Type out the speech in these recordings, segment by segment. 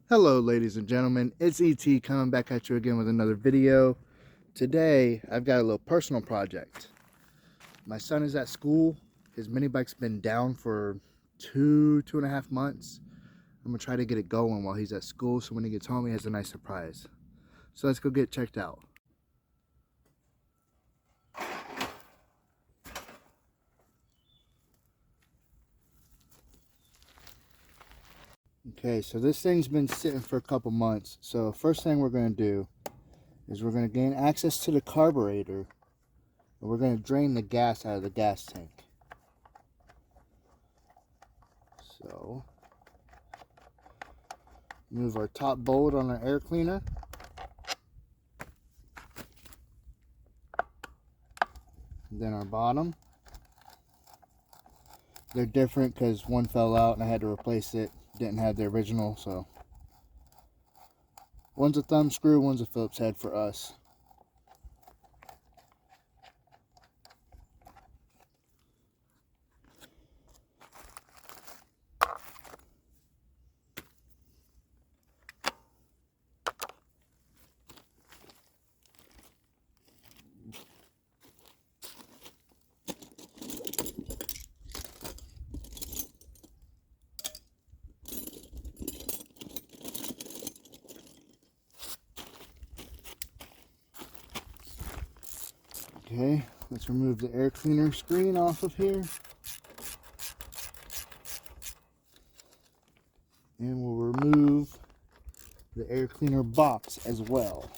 Hello ladies and gentlemen, it's ET coming back at you again with another video. Today I've got a little personal project. My son is at school. His mini bike's been down for two and a half months. I'm gonna try to get it going while he's at school so when he gets home he has a nice surprise. So let's go get it checked out. Okay, so this thing's been sitting for a couple months. So first thing we're gonna do is we're gonna gain access to the carburetor and we're gonna drain the gas out of the gas tank. So move our top bolt on our air cleaner. Then our bottom. They're different because one fell out and I had to replace it. Didn't have the original, so one's a thumb screw, one's a Phillips head for us. Okay, let's remove the air cleaner screen off of here. And we'll remove the air cleaner box as well.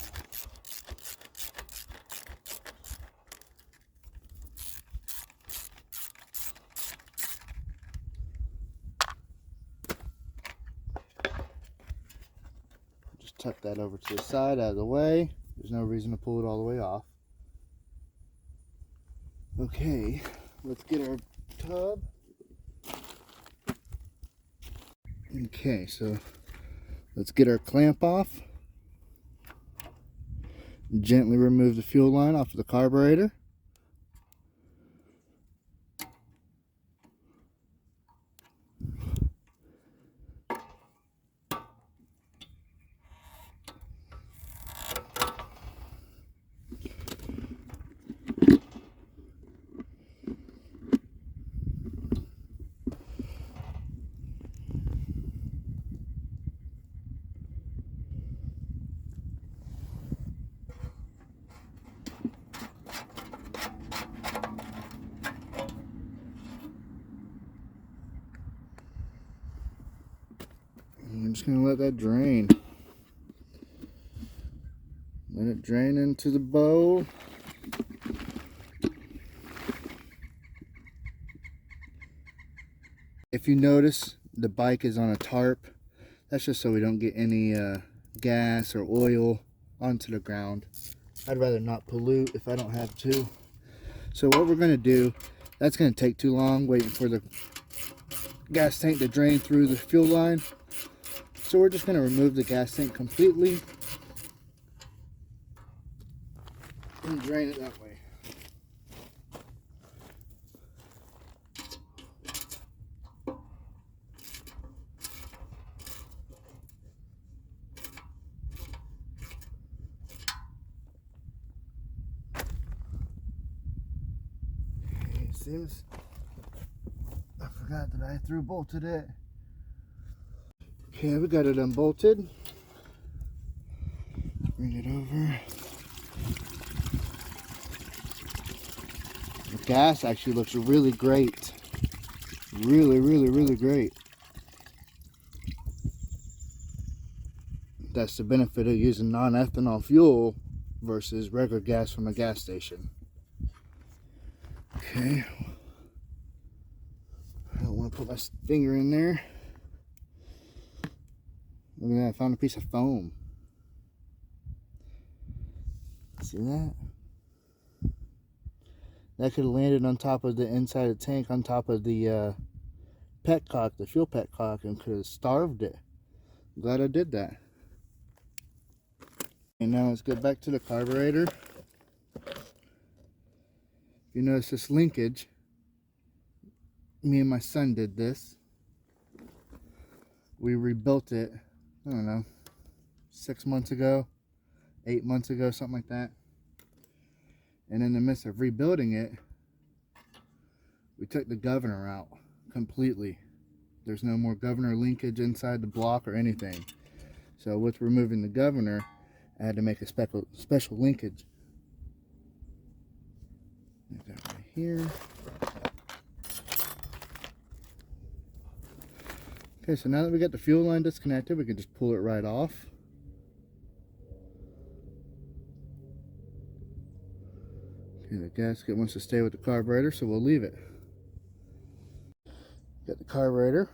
Just tuck that over to the side out of the way. There's no reason to pull it all the way off. Okay, let's get our tub. Okay, so let's get our clamp off. Gently remove the fuel line off of the carburetor. I'm just going to let that drain. Let it drain into the bowl. If you notice, the bike is on a tarp. That's just so we don't get any gas or oil onto the ground. I'd rather not pollute if I don't have to. So what we're going to do, that's going to take too long waiting for the gas tank to drain through the fuel line. So we're just going to remove the gas tank completely and drain it that way. Okay, it seems I forgot that I through bolted it. Okay, we got it unbolted. Bring it over. The gas actually looks really great. Really great. That's the benefit of using non-ethanol fuel versus regular gas from a gas station. Okay. I don't want to put my finger in there. Look at that, I found a piece of foam. See that? That could have landed on top of the inside of the tank, on top of the petcock, the fuel petcock, and could have starved it. Glad I did that. And now let's get back to the carburetor. You notice this linkage. Me and my son did this. We rebuilt it I don't know, 6 months ago, 8 months ago, something like that. And in the midst of rebuilding it, we took the governor out completely. There's no more governor linkage inside the block or anything. So with removing the governor, I had to make a special linkage. Make that right here. Okay, so now that we got the fuel line disconnected, we can just pull it right off. Okay, the gasket wants to stay with the carburetor, so we'll leave it. Got the carburetor.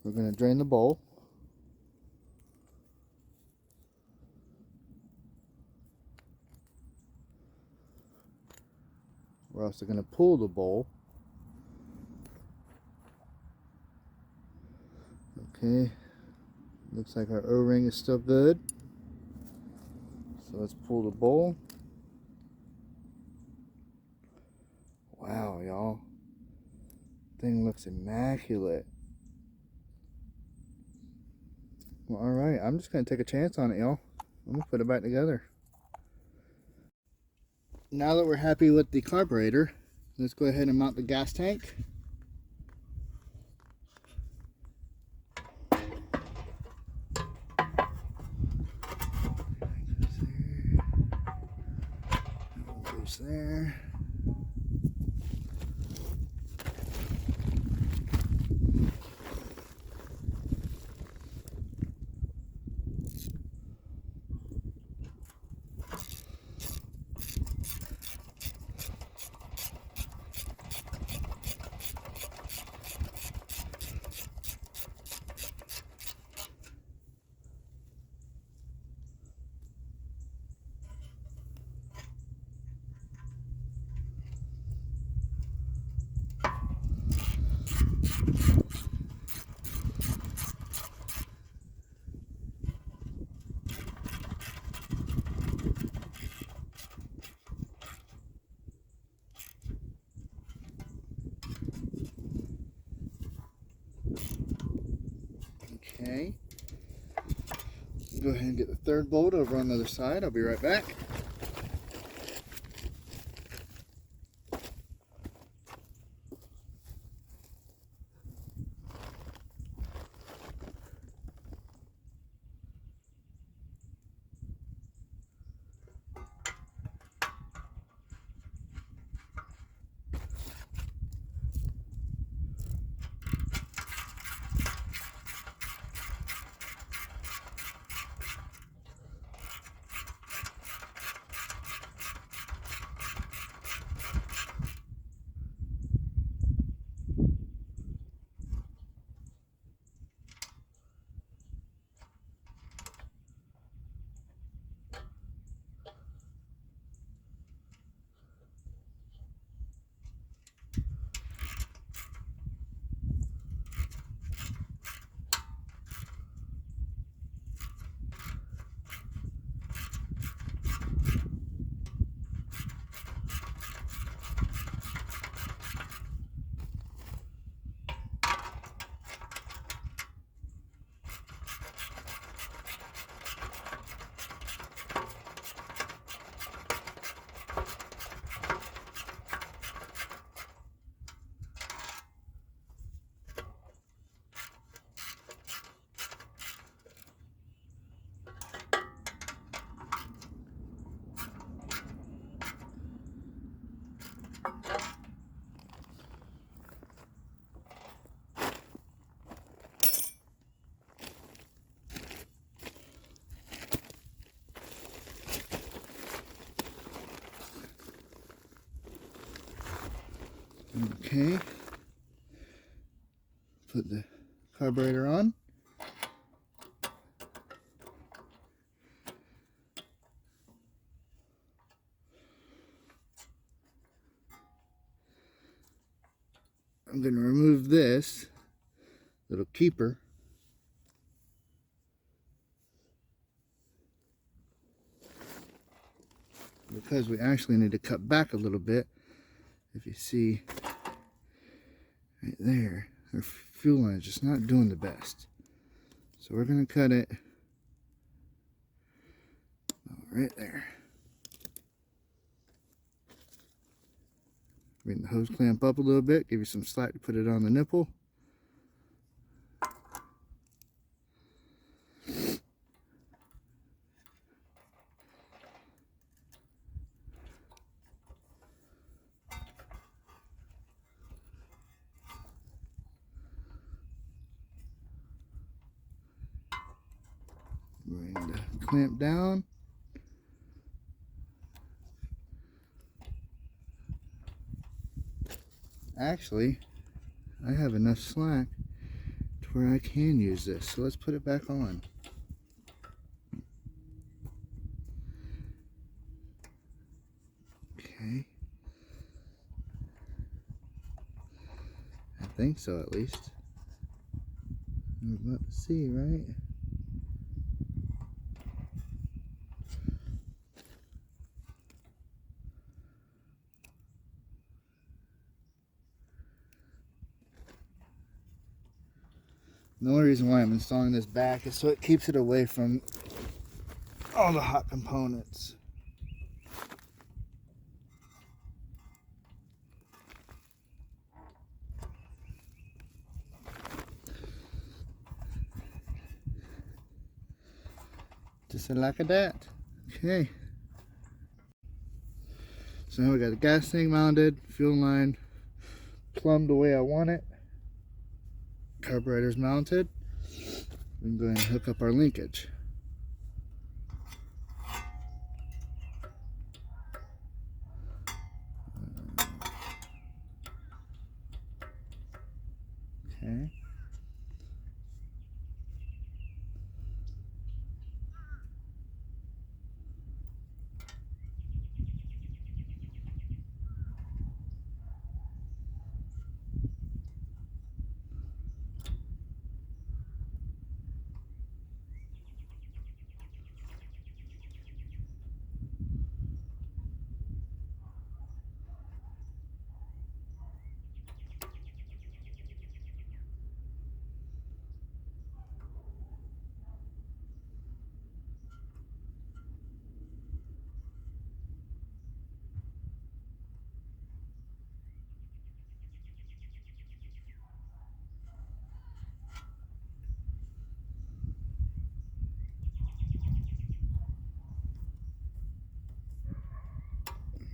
We're going to drain the bowl. We're also going to pull the bowl. Okay, looks like our O-ring is still good. So let's pull the bowl. Wow, y'all. Thing looks immaculate. Well, alright, I'm just going to take a chance on it, y'all. I'm going to put it back together. Now that we're happy with the carburetor, let's go ahead and mount the gas tank. Goes there. Okay, go ahead and get the third bolt over on the other side. I'll be right back. Okay, put the carburetor on. I'm going to remove this little keeper. Because we actually need to cut back a little bit. If you see right there, our fuel line is just not doing the best. So we're going to cut it right there. Bring the hose clamp up a little bit, give you some slack to put it on the nipple. Bring the clamp down. Actually, I have enough slack to where I can use this. So let's put it back on. Okay. I think so, at least. We're about to see, right? The only reason why I'm installing this back is so it keeps it away from all the hot components. Just like that. Okay. So now we got the gas tank mounted, fuel line plumbed the way I want it. Carburetor's mounted. We can go ahead and hook up our linkage. Okay.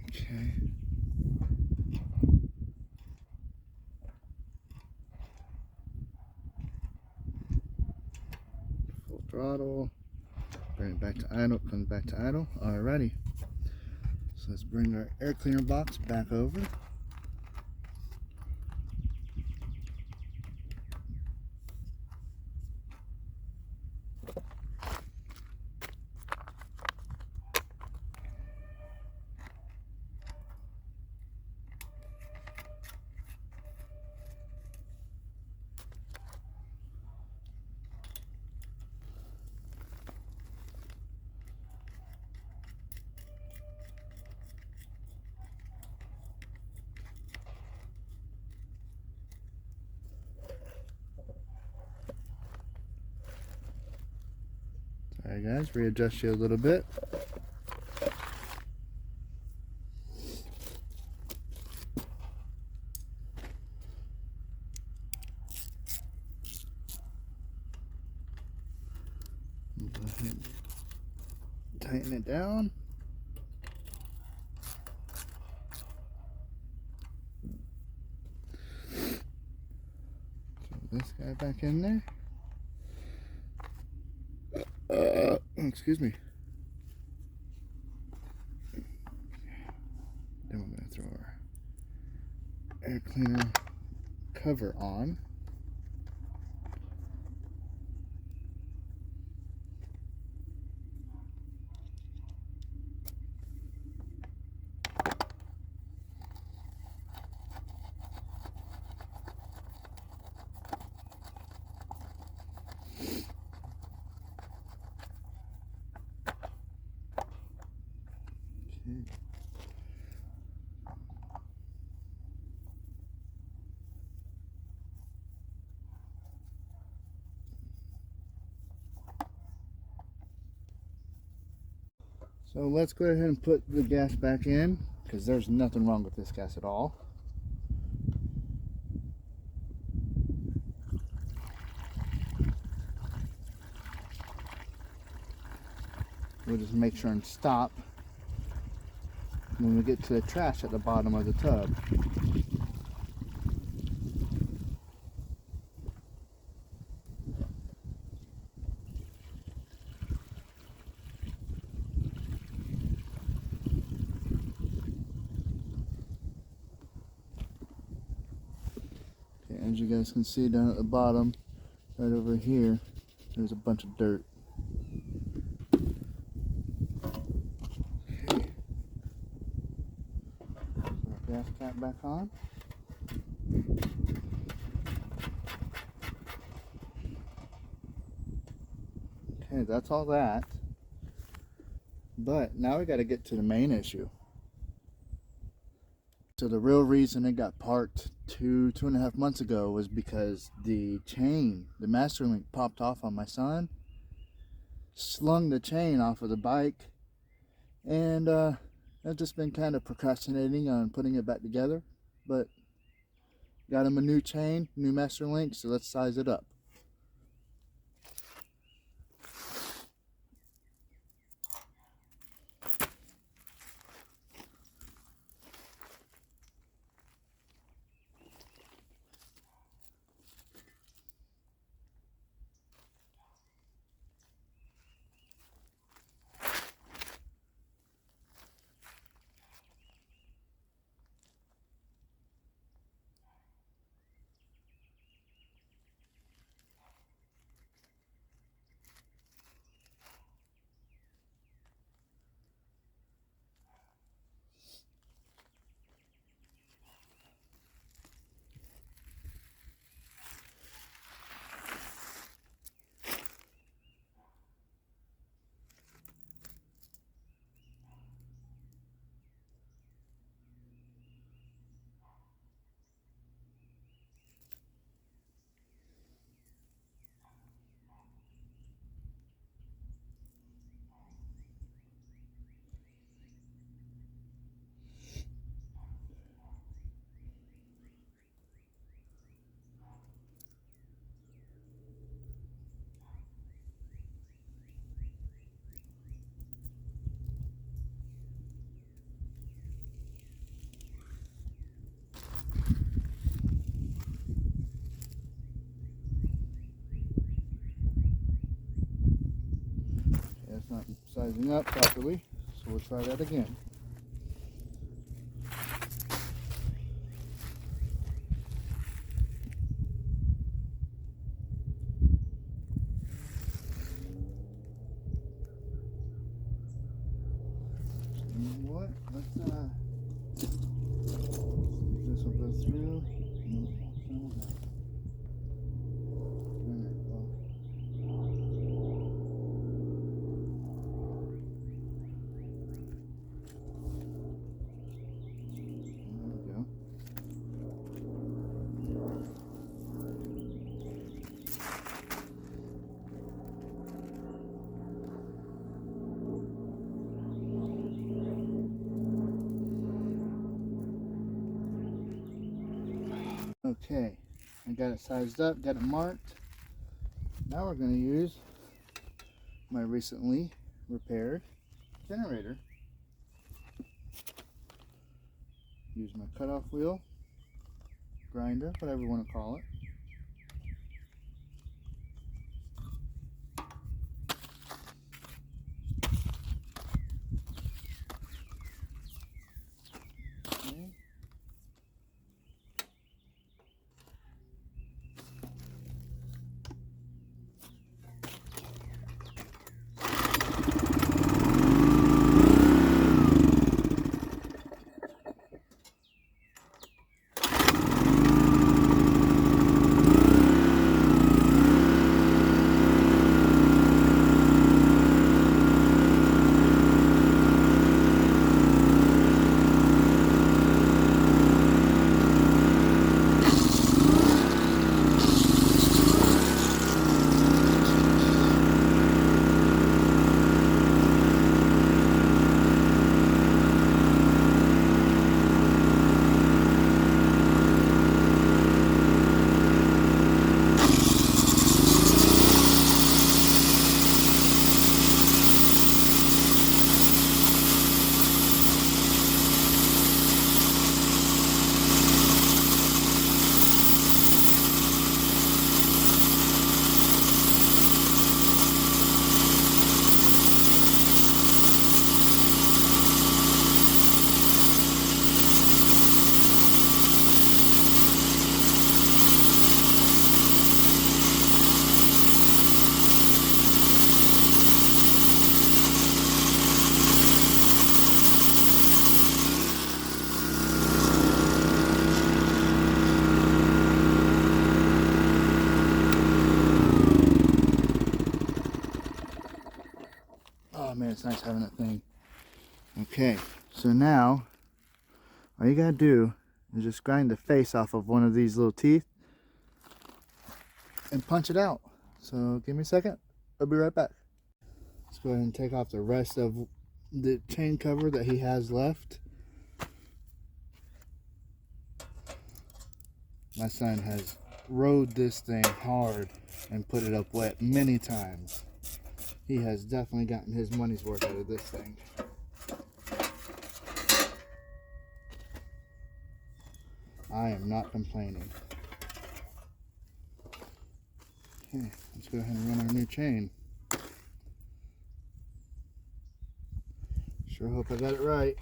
Okay. Full throttle. Bring it back to idle. Comes back to idle. Alrighty. So let's bring our air cleaner box back over. Alright guys, readjust you a little bit. Go ahead and tighten it down. Throw this guy back in there. Excuse me. Then we're going to throw our air cleaner cover on. So let's go ahead and put the gas back in, because there's nothing wrong with this gas at all. We'll just make sure and stop when we get to the trash at the bottom of the tub. Okay, as you guys can see down at the bottom, right over here, there's a bunch of dirt. Okay. Put our gas cap back on. Okay, that's all that. But now we got to get to the main issue. So the real reason it got parked two and a half months ago was because the chain, the master link, popped off on my son, slung the chain off of the bike, and I've just been kind of procrastinating on putting it back together. But got him a new chain, new master link, so let's size it up. It's not sizing up properly, so we'll try that again. You know what? Let's this will go through. Okay, I got it sized up, got it marked. Now we're going to use my recently repaired generator. Use my cutoff wheel, grinder, whatever you want to call it. Okay. It's nice having that thing. Okay, so now all you gotta do is just grind the face off of one of these little teeth and punch it out. So give me a second, I'll be right back. Let's go ahead and take off the rest of the chain cover that he has left. My son has rode this thing hard and put it up wet many times. He has definitely gotten his money's worth out of this thing. I am not complaining. Okay, let's go ahead and run our new chain. Sure hope I got it right.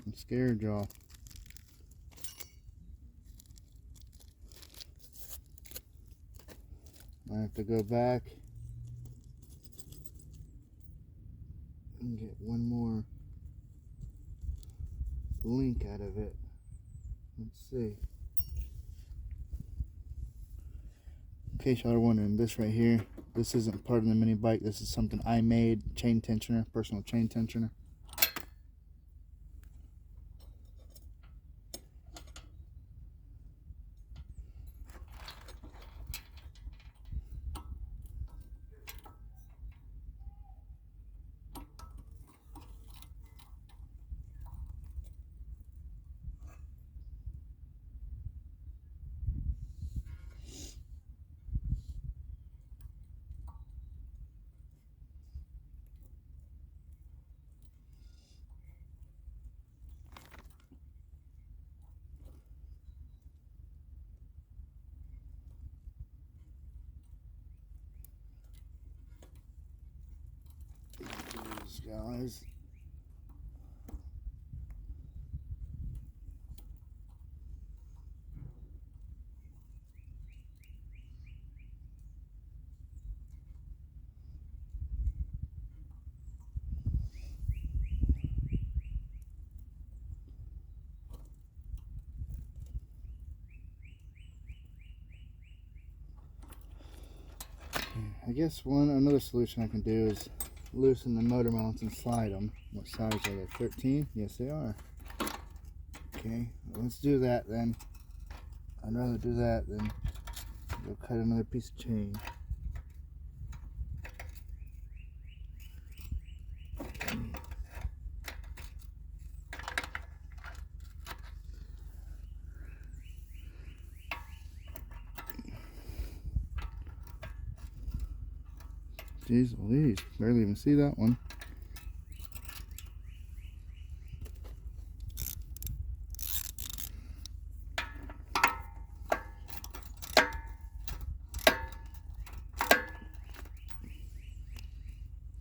I'm scared, y'all. I have to go back and get one more link out of it. Let's see. In case y'all are wondering, this right here, this isn't part of the mini bike. This is something I made. Chain tensioner, personal chain tensioner. Guys, I guess another solution I can do is loosen the motor mounts and slide them. What size are they? 13? Yes, they are. Okay, well, let's do that then. I'd rather do that than go cut another piece of chain. Jeez Louise, barely even see that one.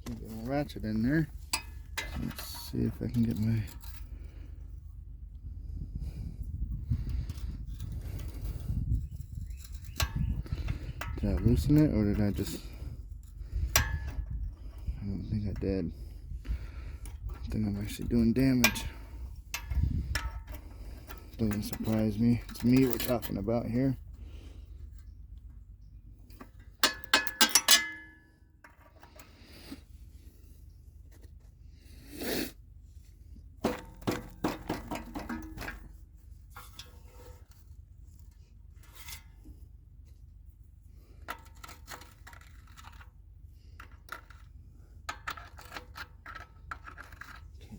Get a ratchet in there. Let's see if I can get my... Did I loosen it or did I just... I don't think I did. I think I'm actually doing damage. Doesn't surprise me. It's me we're talking about here.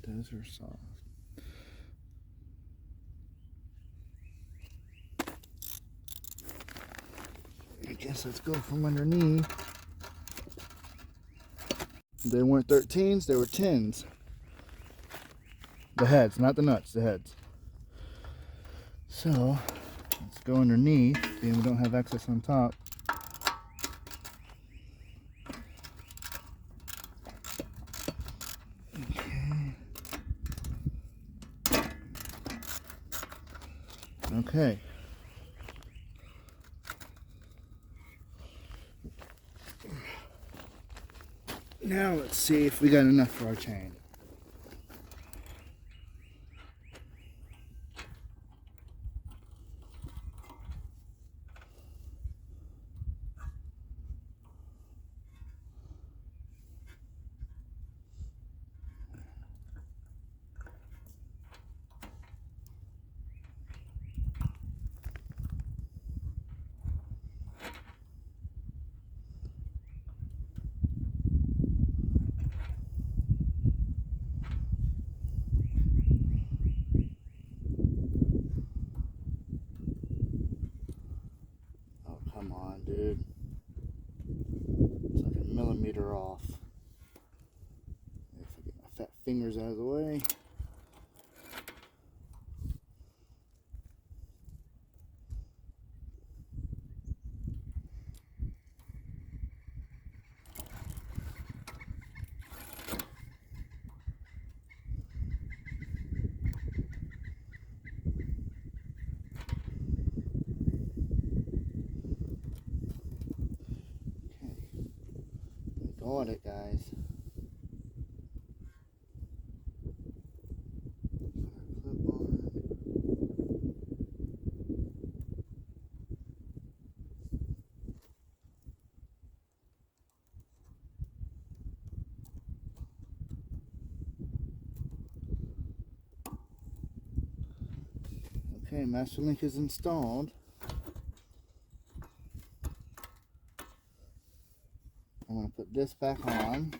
Those are soft. I guess let's go from underneath. They weren't 13s, they were 10s. The heads, not the nuts, the heads. So let's go underneath, and we don't have excess on top. Okay. Now let's see if we got enough for our chain. Oh, come on, dude. It's like a millimeter off. If I get my fat fingers out of the way. Got it, guys. Clip on. Okay, Master Link is installed. I'm going to put this back on.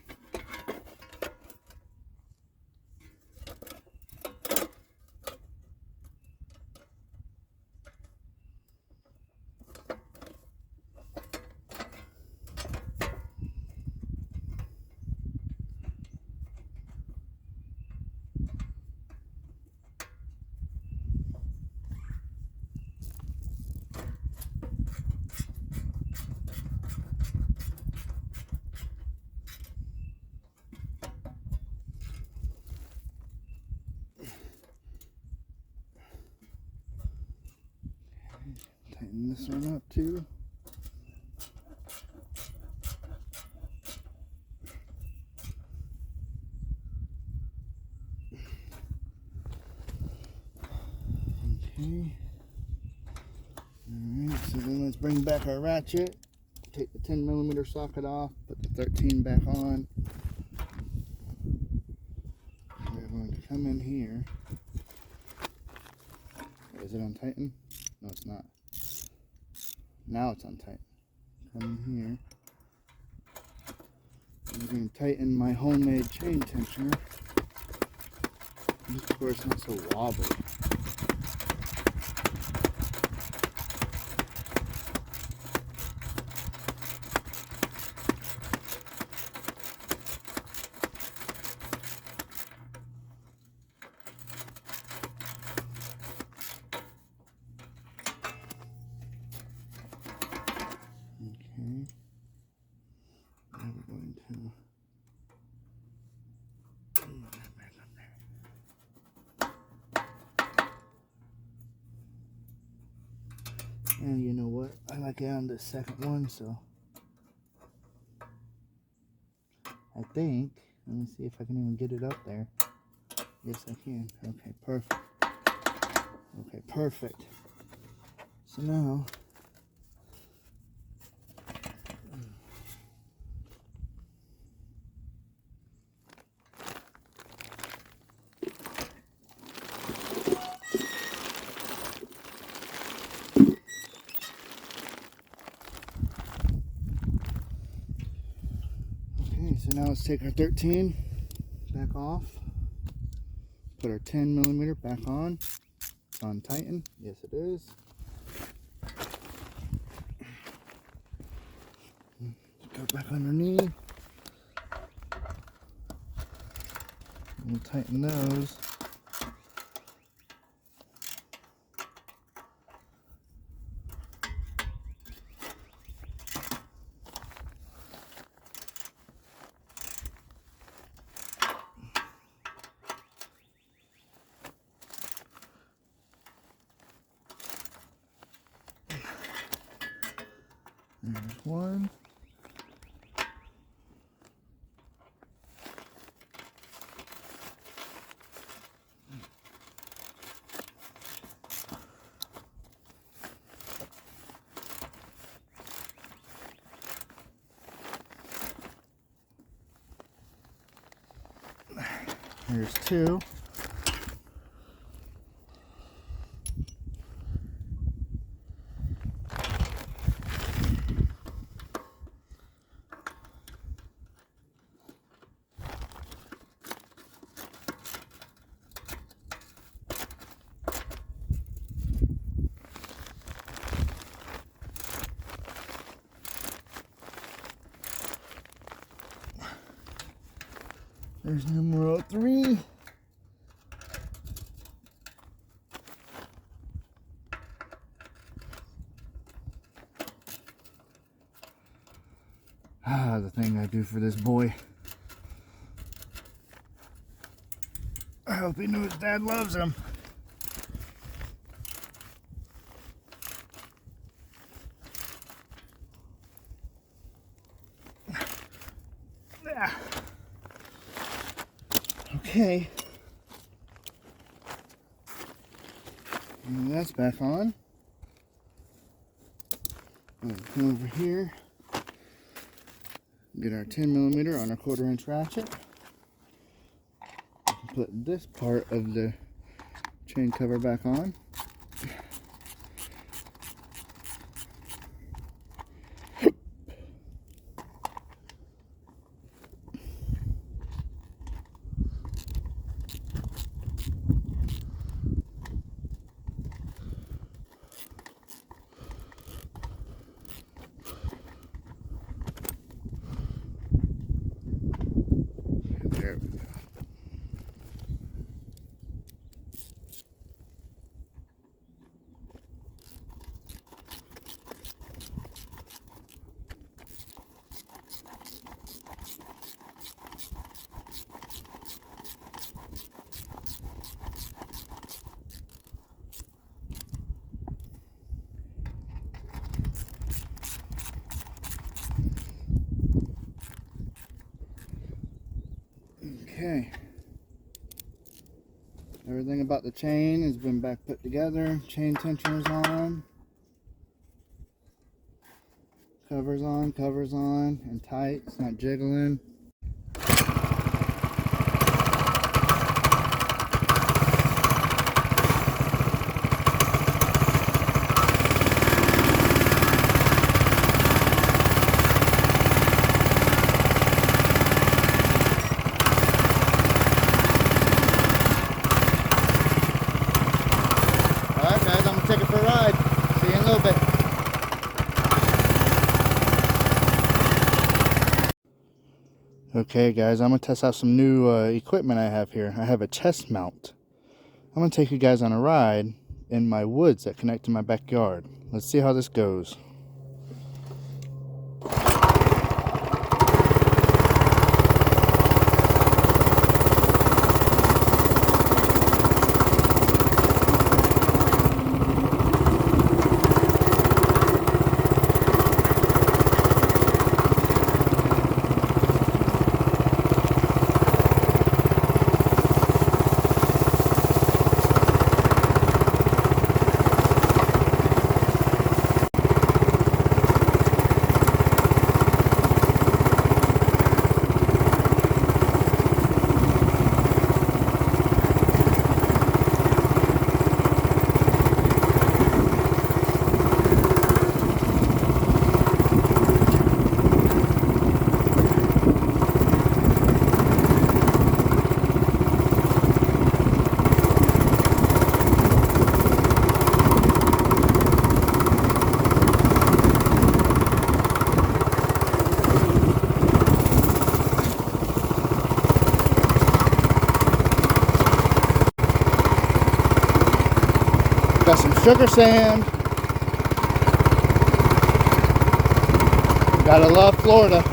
Tighten this one up too. Okay. Alright, so then let's bring back our ratchet. Take the 10mm socket off, put the 13 back on. We're going to come in here. Is it untightened? No, it's not. Now it's untightened. Come in here. I'm going to tighten my homemade chain tensioner. Just of course not so wobbly. Okay. Now we're going to and you know what? I like it on the second one, so I think, let me see if I can even get it up there. Yes, I can. Okay, perfect. Okay, perfect. So now, so now let's take our 13 back off, put our 10mm back on, untighten, yes it is. Go back underneath, we'll tighten those. There's one. Here's two. There's numero three. Ah, the thing I do for this boy. I hope he knows Dad loves him. Yeah. Okay. And that's back on. We'll come over here. Get our 10mm on our 1/4" ratchet. Put this part of the chain cover back on. There we go. Okay. Everything about the chain has been back put together. Chain tension is on. Cover's on, and tight. It's not jiggling. Alright guys, I'm going to take it for a ride. See you in a little bit. Okay guys, I'm going to test out some new equipment I have here. I have a chest mount. I'm going to take you guys on a ride in my woods that connect to my backyard. Let's see how this goes. Got some sugar sand. Gotta love Florida.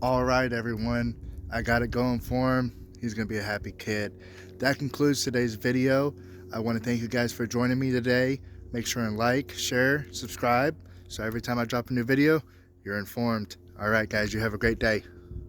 All right, everyone, I got it going for him. He's gonna be a happy kid. That concludes today's video. I want to thank you guys for joining me today. Make sure and like, share, subscribe, so every time I drop a new video, you're informed. All right, guys, you have a great day.